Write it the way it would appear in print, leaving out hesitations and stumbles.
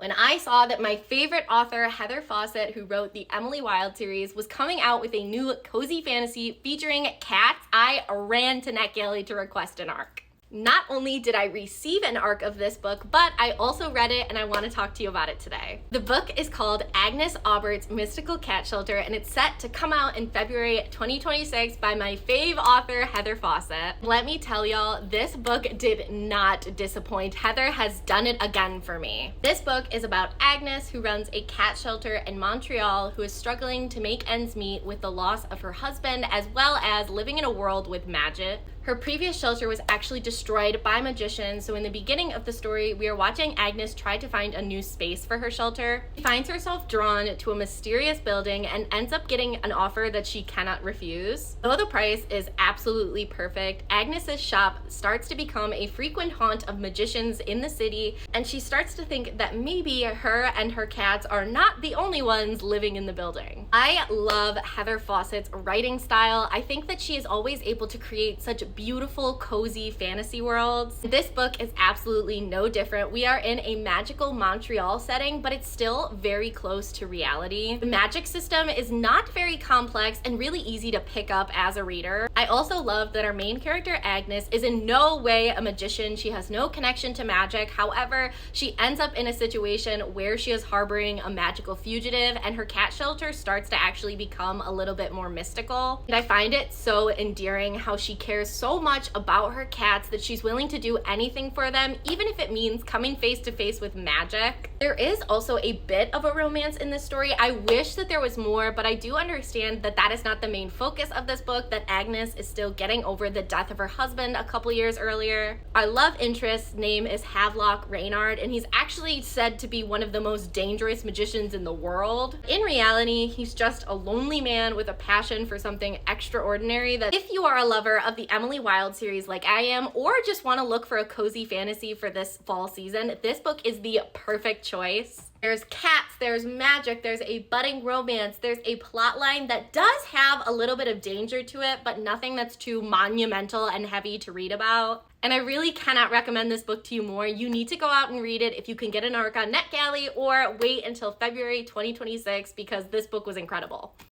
when I saw that my favorite author, Heather Fawcett, who wrote the Emily Wilde series, was coming out with a new cozy fantasy featuring cats, I ran to NetGalley to request an ARC. Not only did I receive an ARC of this book, but I also read it and I want to talk to you about it today. The book is called Agnes Aubert's Mystical Cat Shelter, and it's set to come out in February 2026 by my fave author, Heather Fawcett. Let me tell y'all, this book did not disappoint. Heather has done it again for me. This book is about Agnes, who runs a cat shelter in Montreal, who is struggling to make ends meet with the loss of her husband, as well as living in a world with magic. Her previous shelter was actually destroyed by magicians, so in the beginning of the story, we are watching Agnes try to find a new space for her shelter. She finds herself drawn to a mysterious building and ends up getting an offer that she cannot refuse. Though the price is absolutely perfect, Agnes's shop starts to become a frequent haunt of magicians in the city, and she starts to think that maybe her and her cats are not the only ones living in the building. I love Heather Fawcett's writing style. I think that she is always able to create such beautiful, cozy fantasy worlds. This book is absolutely no different. We are in a magical Montreal setting, but it's still very close to reality. The magic system is not very complex and really easy to pick up as a reader. I also love that our main character, Agnes, is in no way a magician. She has no connection to magic. However, she ends up in a situation where she is harboring a magical fugitive, and her cat shelter starts to actually become a little bit more mystical. And I find it so endearing how she cares so much about her cats that she's willing to do anything for them, even if it means coming face to face with magic. There is also a bit of a romance in this story. I wish that there was more, but I do understand that that is not the main focus of this book, that Agnes is still getting over the death of her husband a couple years earlier. Our love interest's name is Havelock Reynard, and he's actually said to be one of the most dangerous magicians in the world. In reality, he's just a lonely man with a passion for something extraordinary that, if you are a lover of the Emily Wilde series like I am, or just want to look for a cozy fantasy for this fall season, this book is the perfect choice. There's cats, there's magic, there's a budding romance, there's a plot line that does have a little bit of danger to it, but nothing that's too monumental and heavy to read about. And I really cannot recommend this book to you more. You need to go out and read it if you can get an ARC on NetGalley, or wait until February 2026, because this book was incredible.